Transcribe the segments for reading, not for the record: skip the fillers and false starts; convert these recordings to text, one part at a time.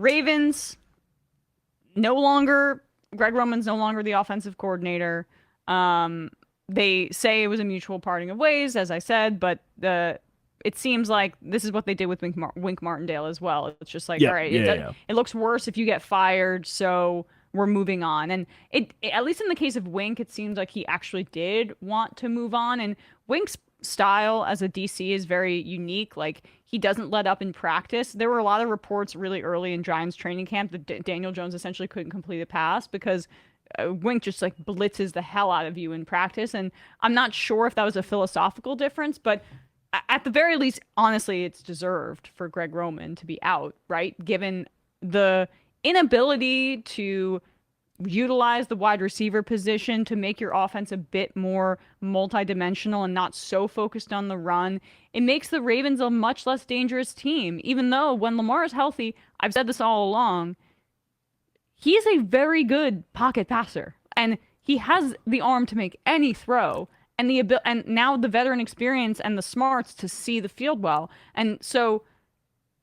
Ravens, Greg Roman's no longer the offensive coordinator. They say it was a mutual parting of ways, as I said, but it seems like this is what they did with Wink Martindale as well. It's just like, Yeah, all right, yeah, yeah. it looks worse if you get fired, so we're moving on. And at least in the case of Wink, it seems like he actually did want to move on. And Wink's style as a DC is very unique. Like, he doesn't let up in practice. There were a lot of reports really early in Giants training camp that Daniel Jones essentially couldn't complete a pass because Wink just like blitzes the hell out of you in practice. And I'm not sure if that was a philosophical difference, but at the very least, honestly, it's deserved for Greg Roman to be out, right? Given the inability to utilize the wide receiver position to make your offense a bit more multidimensional and not so focused on the run. It makes the Ravens a much less dangerous team, even though when Lamar is healthy, I've said this all along, he is a very good pocket passer and he has the arm to make any throw and and now the veteran experience and the smarts to see the field well. And so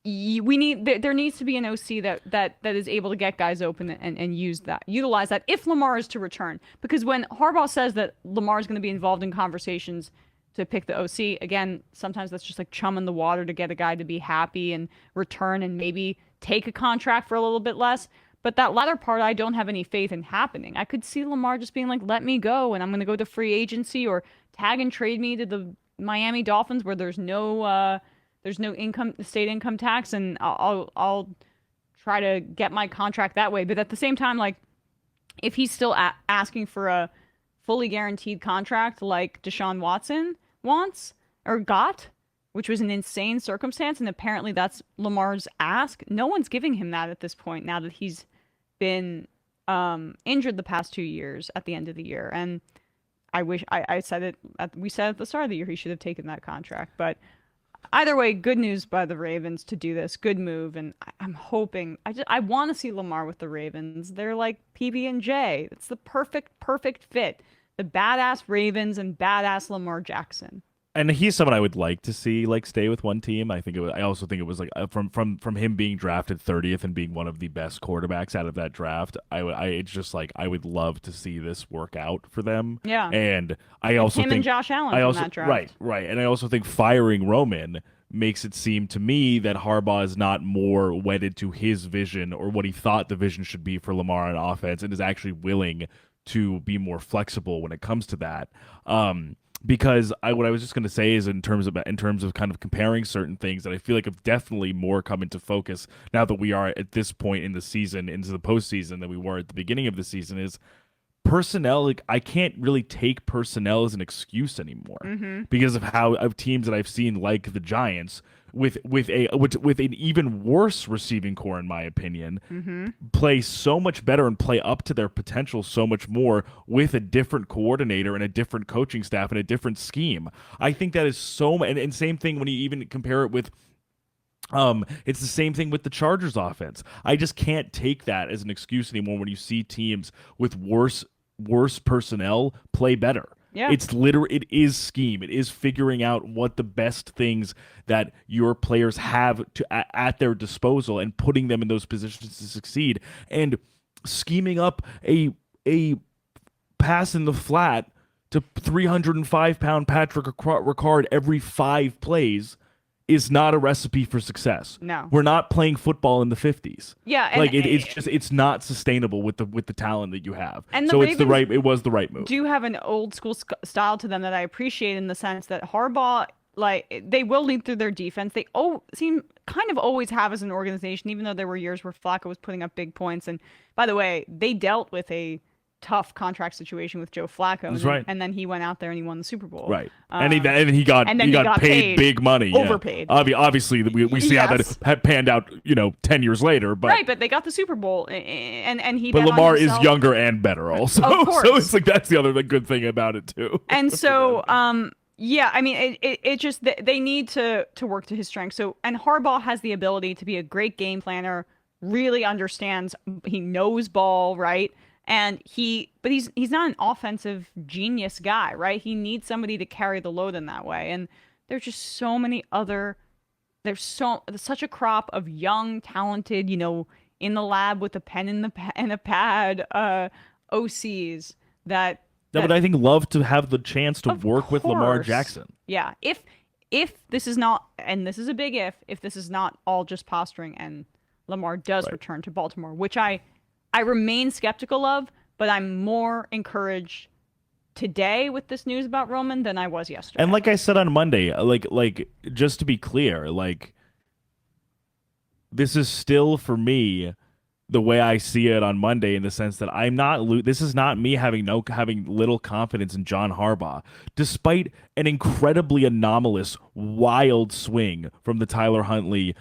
there needs to be an OC that is able to get guys open and utilize that if Lamar is to return. Because when Harbaugh says that Lamar is going to be involved in conversations to pick the OC, again, sometimes that's just like chum in the water to get a guy to be happy and return and maybe take a contract for a little bit less. But that latter part, I don't have any faith in happening. I could see Lamar just being like, let me go, and I'm going to go to free agency or tag and trade me to the Miami Dolphins where there's no state income tax, and I'll try to get my contract that way. But at the same time, like, if he's still asking for a fully guaranteed contract like Deshaun Watson wants or got, which was an insane circumstance, and apparently that's Lamar's ask. No one's giving him that at this point now that he's been injured the past 2 years at the end of the year. And I wish I said it. We said at the start of the year he should have taken that contract. But either way, good news by the Ravens to do this. Good move, and I'm hoping. I want to see Lamar with the Ravens. They're like PB&J. It's the perfect fit. The badass Ravens and badass Lamar Jackson. And he's someone I would like to see like stay with one team. I also think it was like from him being drafted 30th and being one of the best quarterbacks out of that draft. It's just like I would love to see this work out for them. Yeah. And I also him think and Josh Allen from that draft. Right. And I also think firing Roman makes it seem to me that Harbaugh is not more wedded to his vision or what he thought the vision should be for Lamar on offense and is actually willing to be more flexible when it comes to that. Because what I was just going to say is in terms of kind of comparing certain things that I feel like have definitely more come into focus now that we are at this point in the season into the postseason than we were at the beginning of the season is personnel. Like, I can't really take personnel as an excuse anymore because of teams that I've seen like the Giants with an even worse receiving core, in my opinion, play so much better and play up to their potential so much more with a different coordinator and a different coaching staff and a different scheme. I think that is and same thing when you even compare it with it's the same thing with the Chargers offense. I just can't take that as an excuse anymore when you see teams with worse personnel play better. Yeah. It is scheme. It is figuring out what the best things that your players have at their disposal and putting them in those positions to succeed and scheming up a pass in the flat to 305-pound Patrick Ricard every 5 plays is not a recipe for success. No. We're not playing football in the 50s. Yeah, like it's not sustainable with the talent that you have. And so it was the right move. Do have an old school style to them that I appreciate in the sense that Harbaugh, like, they will lead through their defense. They seem kind of always have as an organization, even though there were years where Flacco was putting up big points. And by the way, they dealt with a tough contract situation with Joe Flacco. That's right. And then he went out there and he won the Super Bowl. Right. And he got paid big money. Overpaid. Yeah. Obviously, we see how that had panned out, 10 years later. But right, but they got the Super Bowl, and he. But Lamar is younger and better, also. Of course. So it's like that's the other good thing about it too. And so, yeah, I mean, it just they need to work to his strengths. So, and Harbaugh has the ability to be a great game planner. Really understands. He knows ball, right? And he's not an offensive genius guy, right? He needs somebody to carry the load in that way. And there's just so many there's such a crop of young, talented, in the lab with a pen and a pad, OCs that That would, that I think, love to have the chance to of work with Lamar course. Jackson. Yeah. If this is not, and this is a big if this is not all just posturing and Lamar does Right. return to Baltimore, which I remain skeptical of, but I'm more encouraged today with this news about Roman than I was And yesterday. like I said on Monday, like just to be clear, like this is still for me the way I see it on Monday in the sense that I'm not this is not me having little confidence in John Harbaugh despite an incredibly anomalous wild swing from the Tyler Huntley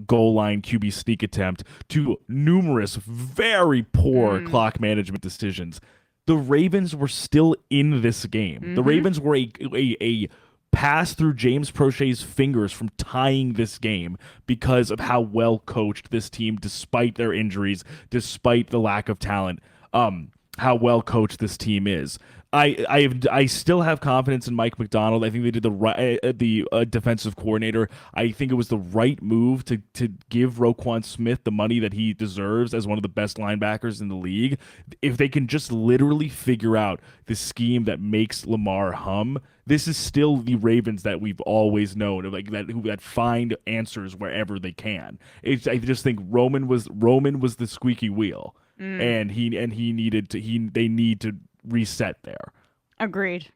goal line QB sneak attempt to numerous very poor Mm. clock management decisions. The Ravens were still in this game. The Mm-hmm. Ravens were a pass through James Prochet's fingers from tying this game because of how well coached this team, despite their injuries, despite the lack of talent, how well coached this team is. I still have confidence in Mike McDonald. I think they did the right the defensive coordinator. I think it was the right move to give Roquan Smith the money that he deserves as one of the best linebackers in the league. If they can just literally figure out the scheme that makes Lamar hum, this is still the Ravens that we've always known, like that find answers wherever they can. I just think Roman was the squeaky wheel, Mm. and he needed to he they need to reset there. Agreed.